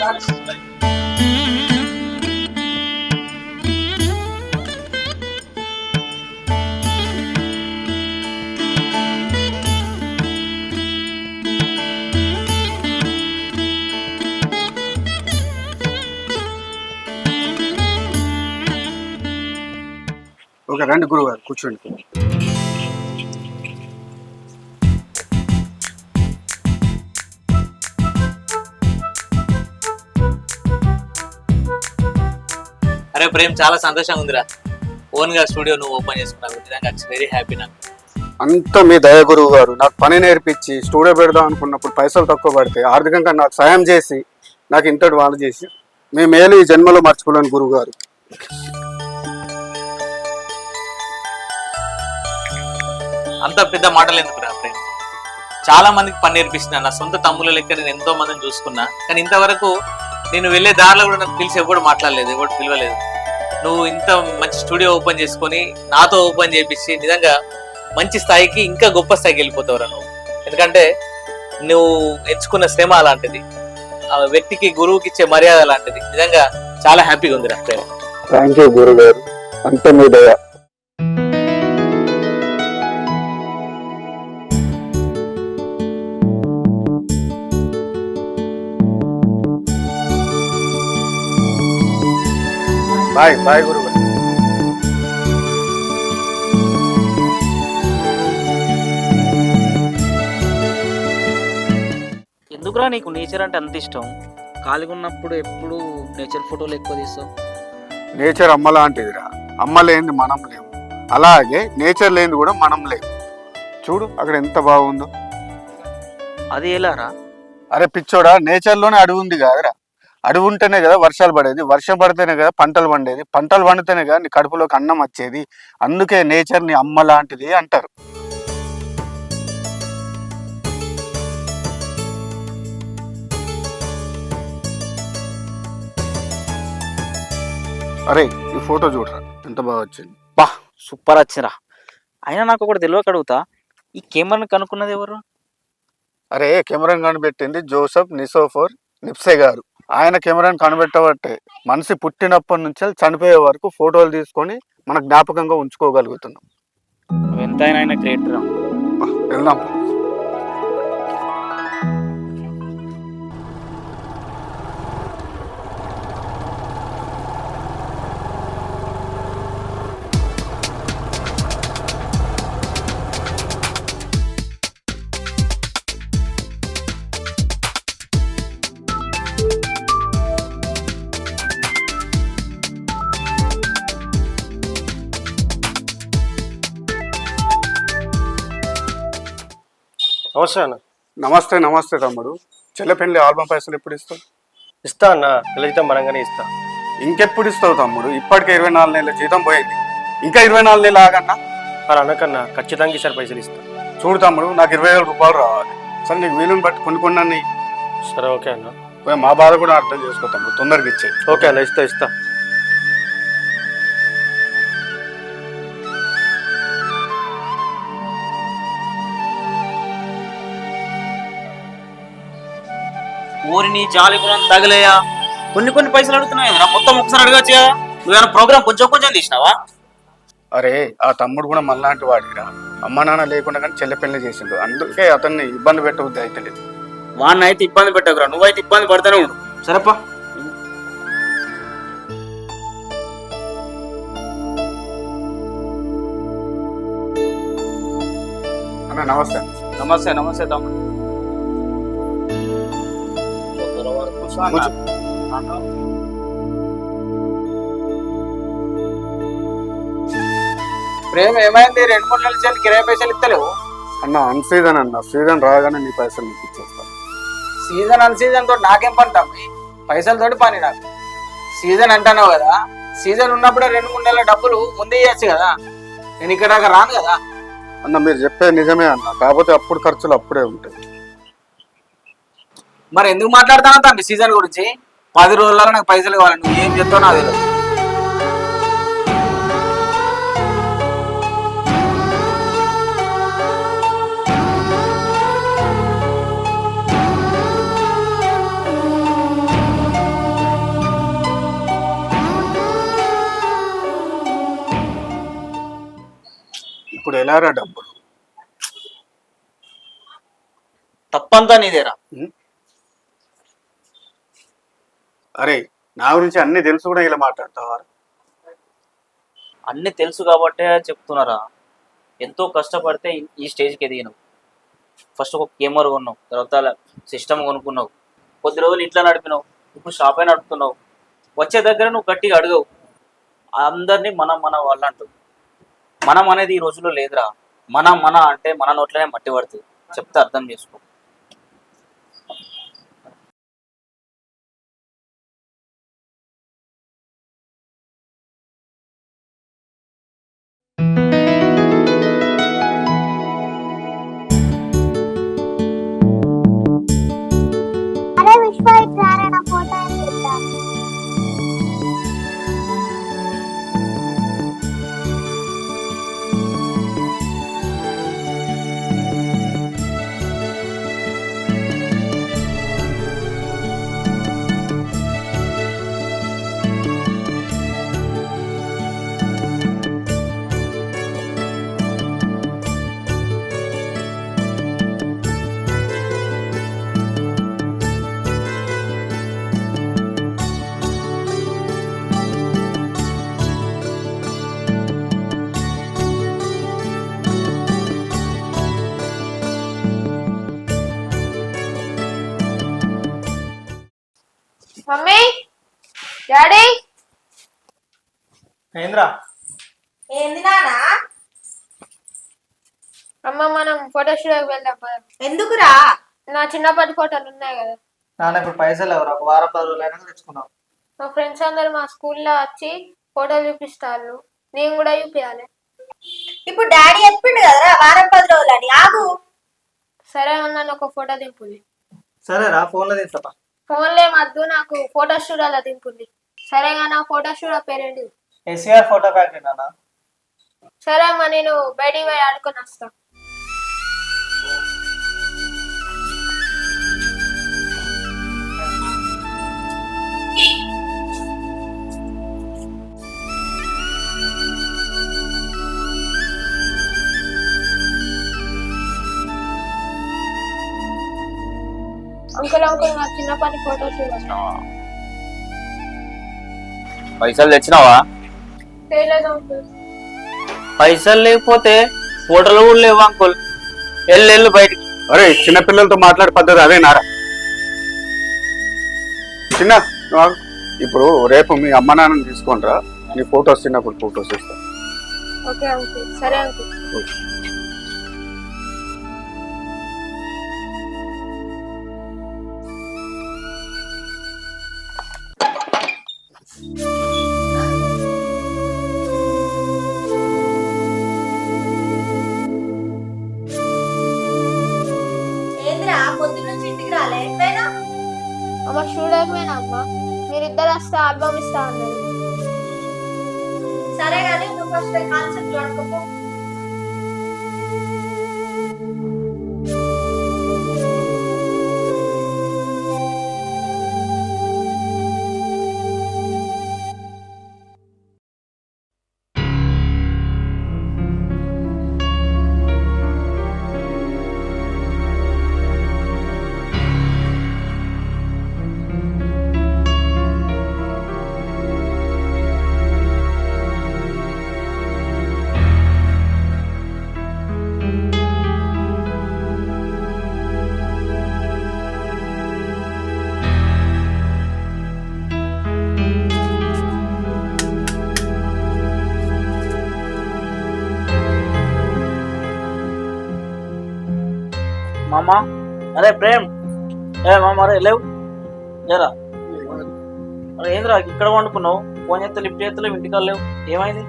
Okay రండి గురువు గారు కూర్చోండి. అరే ప్రేమ్, చాలా సంతోషంగా ఉందిరా. ఓన్ గా స్టూడియో నువ్వు ఓపెన్ చేసుకున్నావు, నిజంగా వెరీ హ్యాపీ నాకు. అంత మీ దయ గురువు గారు. నాకు పని నేర్పించి స్టూడియో పెడదాం అనుకున్నప్పుడు పైసలు తక్కువ పడితే ఆర్థికంగా నాకు సాయం చేసి నాకు ఇంతటి వాళ్ళు చేసి మీ మేలు ఈ జన్మలో మర్చిపోలేను గురువు గారు. అంత పెద్ద మాటలు ఎందుకు రా ప్రేమ్? చాలా మందికి పని నేర్పిస్తున్నా. నా సొంత తమ్ముల లెక్క నేను ఎంతో మందిని చూసుకున్నా, కానీ ఇంతవరకు నేను వెళ్ళే దారిలో కూడా నాకు పిలిచి ఎవరు మాట్లాడలేదు, ఎవరు పిలవలేదు. నువ్వు ఇంత మంచి స్టూడియో ఓపెన్ చేసుకొని నాతో ఓపెన్ చేపించి నిజంగా మంచి స్థాయికి, ఇంకా గొప్ప స్థాయికి వెళ్ళిపోతావురా నువ్వు. ఎందుకంటే నువ్వు ఎంచుకున్న శ్రమ అలాంటిది, ఆ వ్యక్తికి గురువుకి ఇచ్చే మర్యాద అలాంటిది. నిజంగా చాలా హ్యాపీగా ఉంది నాకు. థ్యాంక్ యూ గురువు గారు, అంత మీ దయ. బాయ్ బాయ్ గురువు గారు. ఎందుకురా నీకు నేచర్ అంటే అంత ఇష్టం? ఖాళీగా ఉన్నప్పుడు ఎప్పుడు నేచర్ ఫోటోలు ఎక్కువ తీస్తావు. నేచర్ అమ్మ లాంటిదిరా. అమ్మ లేనిది మనం లేవు, అలాగే నేచర్ లేనిది కూడా మనం లేవు. చూడు అక్కడ ఎంత బాగుందో. అది ఎలారా? అరే పిచ్చోడా, నేచర్లోనే అడవి ఉంది కాదురా. అడవి ఉంటేనే కదా వర్షాలు పడేది, వర్షం పడితేనే కదా పంటలు పండేది, పంటలు పండితేనే కదా నీ కడుపులోకి అన్నం వచ్చేది. అందుకే నేచర్ ని అమ్మ లాంటిది అంటారు. అరే ఈ ఫోటో చూడరా, ఎంత బాగా వచ్చింది. బా సూపర్ వచ్చిరా. అయినా నాకు ఒకటి తెలియక అడుగుతా, ఈ కెమెరాని కనుక్కున్నది ఎవరు? అరే కెమెరాని కనిపెట్టింది జోసెఫ్ నిసోఫర్ నిప్సే గారు. ఆయన కెమెరాని కనిపెట్టబట్టే మనిషి పుట్టినప్పటి నుంచి చనిపోయే వరకు ఫోటోలు తీసుకొని మన జ్ఞాపకంగా ఉంచుకోగలుగుతున్నాం. ఎంతైనా ఆయన గ్రేట్ రా. వెళ్దాం. నమస్తే అన్న. నమస్తే నమస్తే తమ్ముడు. చెల్లపెల్లి ఆల్బమ్ పైసలు ఎప్పుడు ఇస్తావు? ఇస్తా అన్న, నెల జీతం బలంగానే ఇస్తా. ఇంకెప్పుడు ఇస్తావు తమ్ముడు? ఇప్పటికే 24 నెలల జీతం పోయింది, ఇంకా 24 నెలలు ఆగన్నా? అలా అనకన్నా, ఖచ్చితంగా ఈసారి పైసలు ఇస్తా. చూడు తమ్ముడు, నాకు 20,000 రూపాయలు రావాలి. సరే నీకు వీలుని బట్టి కొన్ని సరే ఓకే అన్న. మా బాధ కూడా అర్థం చేసుకో తమ్ముడు, తొందరగా ఇచ్చే. ఓకే అన్న, ఇస్తా. ఊరిని జాలి గుణం తగలేయా. కొన్ని పైసలు అడుగుతున్నాయి, మొత్తం ఒకసారి అడగచ్చు కదా. నువ్వేమైనా ప్రోగ్రామ్ కొంచెం తీసినావా? అరే ఆ తమ్ముడు కూడా మళ్ళాంటి వాడిరా. అమ్మ నాన్న లేకుండా కానీ చెల్లె పెళ్లి చేసిండు, అందుకే అతన్ని ఇబ్బంది పెట్టవద్దు అయితే లేదు. వాడిని అయితే ఇబ్బంది పెట్టకురా, నువ్వైతే ఇబ్బంది పడతానే ఉండు. సరేపా. అన్న నమస్తే. నమస్తే తమ్ముడు. ప్రేమ ఏమైంది? 2-3 నెలల నుంచి కిరాయి పైసలు ఇస్తలేవు అన్న. అన్ సీజన్ అన్న, సీజన్ రాగానే నీ పైసలు నీకు ఇచ్చేస్తా. సీజన్ అన్ సీజన్ తోటి నాకేం పని తమ్మి? పైసలతోటి పని నాకు. సీజన్ అంటున్నావు కదా, సీజన్ ఉన్నప్పుడే 2-3 నెలల డబ్బులు ముందే ఇవ్వచ్చు కదా. నేను ఇక్కడ దాకా రాను కదా అన్న. మీరు చెప్పేది నిజమే అన్న, కాకపోతే అప్పుడు ఖర్చులు అప్పుడే ఉంటాయి. మరి ఎందుకు మాట్లాడుతాను తమ్మి సీజన్ గురించి? 10 రోజులలో నాకు పైసలు కావాలి. నువ్వు ఏం చెప్తావు నాకు తెలియదు. ఎలారా డబ్బులు? తప్పంతా నీదేరా. అరే నా గురించి అన్ని తెలుసు కూడా ఇలా మాట్లాడతావా? అన్ని తెలుసు కాబట్టే చెప్తున్నారా. ఎంతో కష్టపడితే ఈ స్టేజ్కి ఎదిగినావు. ఫస్ట్ ఒక కెమెరా కొన్నావు, తర్వాత సిస్టమ్ కొనుక్కున్నావు, కొద్ది రోజులు ఇట్లా నడిపినావు, ఇప్పుడు షాపే నడుపుతున్నావు. వచ్చే దగ్గర నువ్వు గట్టిగా అడగవు. అందరినీ మనం మన వాళ్ళు అంటావు. మనం అనేది ఈ రోజుల్లో లేదురా. మన అంటే మన నోట్లోనే మట్టి పడుతుంది. చెప్తే అర్థం చేసుకో. అరే విశ్వ ఇట్రారా నా ఫోటో తీద్దాం. మమ్మీ, డాడీ, ఏంద్రా? ఏంది నానా? అమ్మ మనం ఫోటో స్టూడియోకి వెళ్దాం పద. ఎందుకురా? నా చిన్నప్పటి ఫోటోలు ఉన్నాయి కదా. నాన్న ఇప్పుడు పైసలు ఎవరు? ఒక వారం 10 రోజులైనా తెచ్చుకున్నాం. మా ఫ్రెండ్స్ అందరు మా స్కూల్లో వచ్చి ఫోటోలు చూపిస్తారు. నేను కూడా చూపించాలి. ఇప్పుడు డాడీ చెప్పిండు కదరా వారం 10 రోజులు అని. ఆగు. సరే అన్నాను, ఒక ఫోటో దింపుంది. సరేరా, ఫోన్లో తీస్తా. ఫోన్లో ఏమద్దు, నాకు ఫోటో స్టూడియోలో దింపుంది. సరేగా, నా ఫోటో స్టూడియో పేరేంటి? ఎస్ఆర్ ఫోటో ఫ్యాక్టరీ నాన్న. సరే అమ్మా, నేను బయటికి పోయి ఆడుకొని వస్తా. అంకుల్ నా చిన్నప్పటి ఫోటో చూడండి. పైసలు తెచ్చినావా? తెలియదు అంకుల్. పైసలు లేకపోతే ఫోటోలు కూడా లేవు అంకుల్. ఎల్లు బయటికి. అరే చిన్నపిల్లలతో మాట్లాడే పద్ధతి అదేనారా? చిన్న నువ్వు ఆగు. ఇప్పుడు రేపు మీ అమ్మ నాన్నని తీసుకుంటారా? నీ ఫొటోస్ చిన్నప్పుడు ఫొటోస్ ఇస్తా. Okay uncle. సరే అంకుల్. ఏంద్రా పొద్దున్న నుంచి ఇంటికి రాలే? ఎట్లయినా అమ్మ స్టూడియోకి అమ్మ, మీరిద్దరు వస్తే ఆల్బమ్ ఇస్తా అన్నారు. సరే కానీ నువ్వు ఫస్ట్ కాన్సెప్ట్ చూడకపో. మామా, అరే ప్రేమ్, మామ అరే లేవు జరా. అరే ఏంద్రా ఇక్కడ వండుకున్నావు? ఫోన్ చేస్తే లిఫ్ట్ చేస్తలేవు, ఇంటికాడ లేవు, ఏమైంది?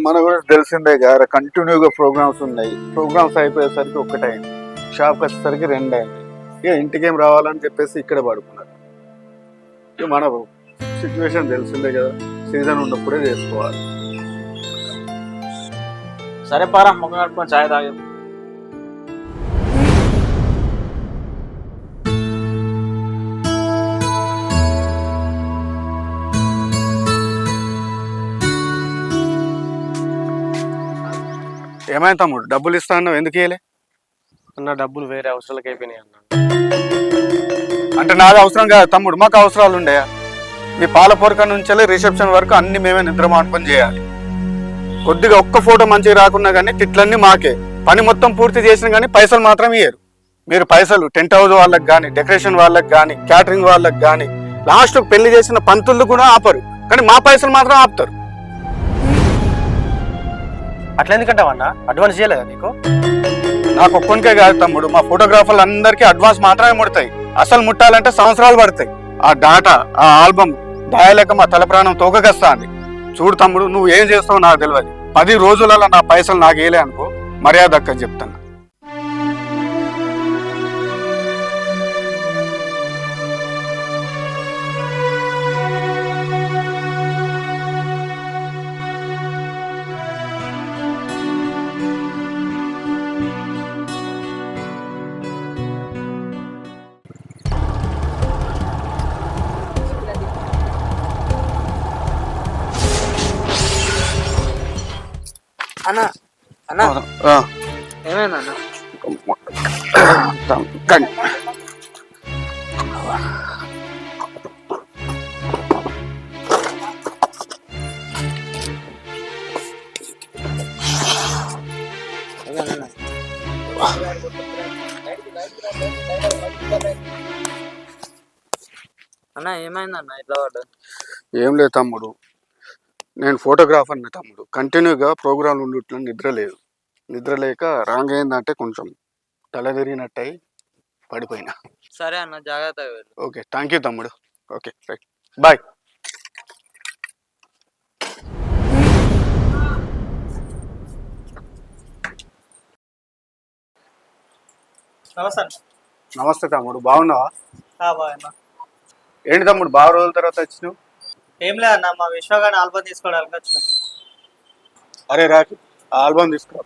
మన గురించి తెలిసిందే కదా, కంటిన్యూగా ప్రోగ్రామ్స్ ఉన్నాయి. ప్రోగ్రామ్స్ అయిపోయేసరికి ఒక్కటైంది, షాప్కి వచ్చేసరికి 2 అయింది. ఇక ఇంటికేం రావాలని చెప్పేసి ఇక్కడే పడుకున్నారు. ఇక మన సిచ్యువేషన్ తెలిసిందే కదా, సీజన్ ఉన్నప్పుడే చేసుకోవాలి. సరే పారా, ముఖం కట్టుకొని ఛాయ్ తాగే. ఏమైంది తమ్ముడు, డబ్బులు ఇస్తా అన్నావు, ఎందుకు ఇయ్యలే? అన్న డబ్బులు వేరే అవసరాలకు అయిపోయినాయి అన్న. అంటే నాది అవసరం కాదు తమ్ముడు, మాకు అవసరాలు ఉండయా? మీ పాల పొరక నుంచి రిసెప్షన్ వరకు అన్ని మేమే నిద్ర మానుకొని చేయాలి. కొద్దిగా ఒక్క ఫోటో మంచిగా రాకున్నా కానీ తిట్లన్నీ మాకే. పని మొత్తం పూర్తి చేసిన కానీ పైసలు మాత్రం ఇయ్యరు. మీరు పైసలు టెంట్ హౌస్ వాళ్ళకి కానీ, డెకరేషన్ వాళ్ళకి కానీ, క్యాటరింగ్ వాళ్ళకి కానీ, లాస్ట్ పెళ్లి చేసిన పంతులు కూడా ఆపరు, కానీ మా పైసలు మాత్రం ఆపుతారు. అట్లా ఎందుకంటావన్న? అడ్వాన్స్ చేయలేదా నీకు? నాకు ఒక్కనికే కాదు తమ్ముడు, మా ఫోటోగ్రాఫర్లు అందరికీ అడ్వాన్స్ మాత్రమే ముడతాయి. అసలు ముట్టాలంటే సంవత్సరాలు పడతాయి. ఆ డాటా, ఆ ఆల్బమ్ దాయలేక మా తల ప్రాణం తోకగస్తా అంది. చూడు తమ్ముడు, నువ్వు ఏం చేస్తావు నాకు తెలియదు. 10 రోజులలో నా పైసలు నాకు వేయలే అనుకో, మర్యాద దక్కని చెప్తాను. అన్న అన్న ఆ. ఏమైంది అన్న? కానీ అన్న ఏమైంది అన్న ఇట్లా పడ్డా? ఏం లేదు తమ్ముడు, నేను ఫోటోగ్రాఫర్ని తమ్ముడు. కంటిన్యూగా ప్రోగ్రాంలు ఉండట్లో నిద్ర లేదు. నిద్ర లేక రాంగ్ అయిందంటే కొంచెం తల తిరిగినట్టయి పడిపోయినా. సరే అన్న, జాగ్రత్తగా వెళ్ళు. ఓకే, థ్యాంక్ యూ తమ్ముడు. Okay, right, bye. నమస్తే. నమస్తే తమ్ముడు, బాగున్నావా? బాగున్నా. ఏంటి తమ్ముడు, బాగా రోజుల తర్వాత వచ్చినావు? ఏం లేదన్న, మా విశ్వగాని ఆల్బమ్ తీసుకోవడానికి వచ్చిన. అరే రాకి, ఆ ఆల్బమ్ తీసుకురా.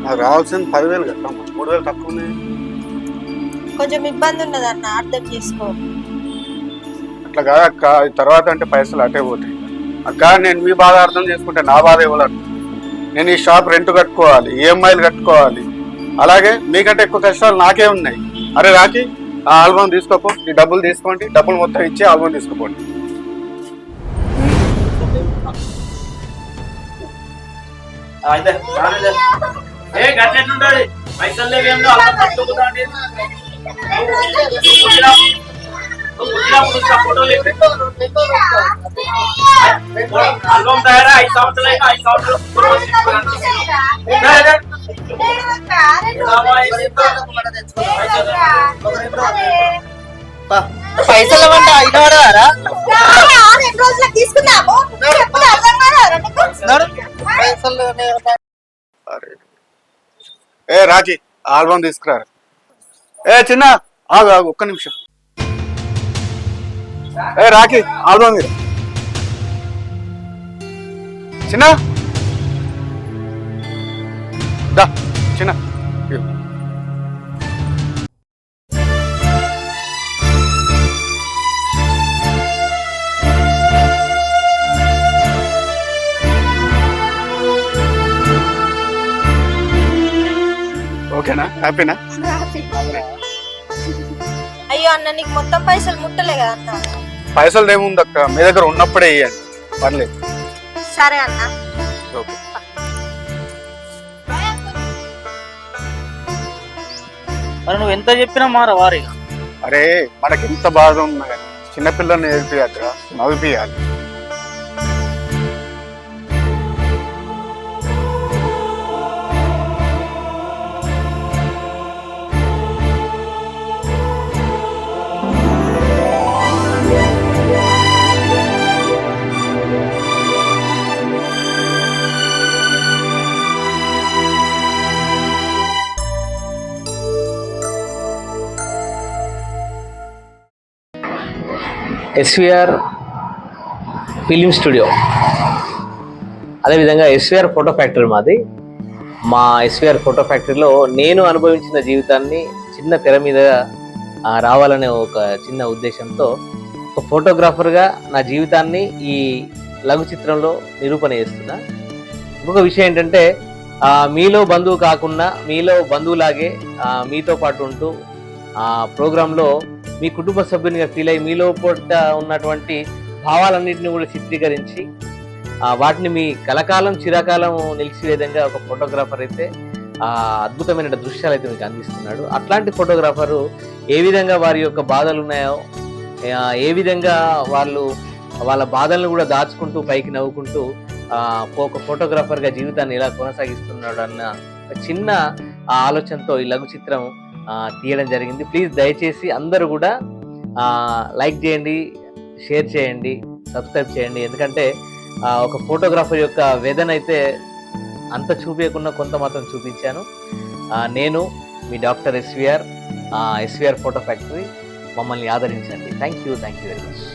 నాకు రావాల్సింది 10,000 కదా, 3,000 తక్కువ ఉన్నాయి. కొంచెం ఇబ్బంది ఉన్నది అన్న, అర్థం చేసుకో. అట్లా కాదు అక్క, తర్వాత అంటే పైసలు అటే పోతాయి అక్క. నేను మీ బాధ అర్థం చేసుకుంటే నా బాధ ఇవ్వాలి. నేను ఈ షాప్ రెంట్ కట్టుకోవాలి, ఈఎంఐలు కట్టుకోవాలి, అలాగే మీకంటే ఎక్కువ కష్టాలు నాకే ఉన్నాయి. అరే రాకి, ఆ ఆల్బమ్ తీసుకోపో, ఈ డబ్బులు తీసుకోండి, డబ్బులు మొత్తం ఇచ్చి ఆల్బమ్ తీసుకోపోండి. పైసలు లేవేమో ఆల్బమ్ తయారా 5 సంవత్సరాలు 5 సంవత్సరాలు పైసలు ఇవ్వండి, అయిన వాడారా? 2 రోజులకు తీసుకున్నాము. ఎప్పుడు అర్థం కాదా? పైసలు అరే ఏ రాకి, ఆల్బమ్ తీసుకురా. ఏ చిన్న ఆగు ఆగు, ఒక్క నిమిషం. ఏ రాకి, ఆల్బమ్ మీరు చిన్న దా చిన్న. ఓకేనా, హ్యాపీనా? అయ్యో అన్న, నీకు మొత్తం పైసలు ముట్టలే కదా అన్న? పైసలు ఏముంది అక్క, మీ దగ్గర ఉన్నప్పుడే ఇవ్వండి, పర్లేదు. సరే అన్న. ఓకే. మరి నువ్వు ఎంత చెప్పినా మారా వారిగా. అరే మనకి ఎంత బాధ ఉన్నా కానీ చిన్నపిల్లల్ని నేర్పియాలిరా, నవ్విపియాలి. ఎస్విఆర్ ఫిలిం స్టూడియో, అదేవిధంగా ఎస్విఆర్ ఫోటో ఫ్యాక్టరీ మాది. మా ఎస్విఆర్ ఫోటో ఫ్యాక్టరీలో నేను అనుభవించిన జీవితాన్ని చిన్న తెర మీద రావాలనే ఒక చిన్న ఉద్దేశంతో ఒక ఫోటోగ్రాఫర్గా నా జీవితాన్ని ఈ లఘు చిత్రంలో నిరూపణ చేస్తున్నా. ఇంకొక విషయం ఏంటంటే, మీలో బంధువు కాకుండా మీలో బంధువులాగే మీతో పాటు ఉంటూ ప్రోగ్రాంలో మీ కుటుంబ సభ్యునిగా ఫీల్ అయ్యి మీలో పూట ఉన్నటువంటి భావాలన్నింటినీ కూడా చిత్రీకరించి వాటిని మీ కలకాలం చిరకాలం నిలిచే విధంగా ఒక ఫోటోగ్రాఫర్ అయితే అద్భుతమైన దృశ్యాలు అయితే మీకు అందిస్తున్నాడు. అట్లాంటి ఫోటోగ్రాఫరు ఏ విధంగా వారి యొక్క బాధలు ఉన్నాయో, ఏ విధంగా వాళ్ళ బాధలను కూడా దాచుకుంటూ పైకి నవ్వుకుంటూ ఒక ఫోటోగ్రాఫర్గా జీవితాన్ని ఎలా కొనసాగిస్తున్నాడు అన్న చిన్న ఆలోచనతో ఈ లఘు చిత్రం తీయడం జరిగింది. ప్లీజ్ దయచేసి అందరూ కూడా లైక్ చేయండి, షేర్ చేయండి, సబ్స్క్రైబ్ చేయండి. ఎందుకంటే ఒక ఫోటోగ్రాఫర్ యొక్క వేదన అయితే అంత చూపించకుండా కొంత మాత్రం చూపించాను. నేను మీ డాక్టర్ ఎస్విఆర్ ఫోటో ఫ్యాక్టరీ. మమ్మల్ని ఆదరించండి. Thank you very much.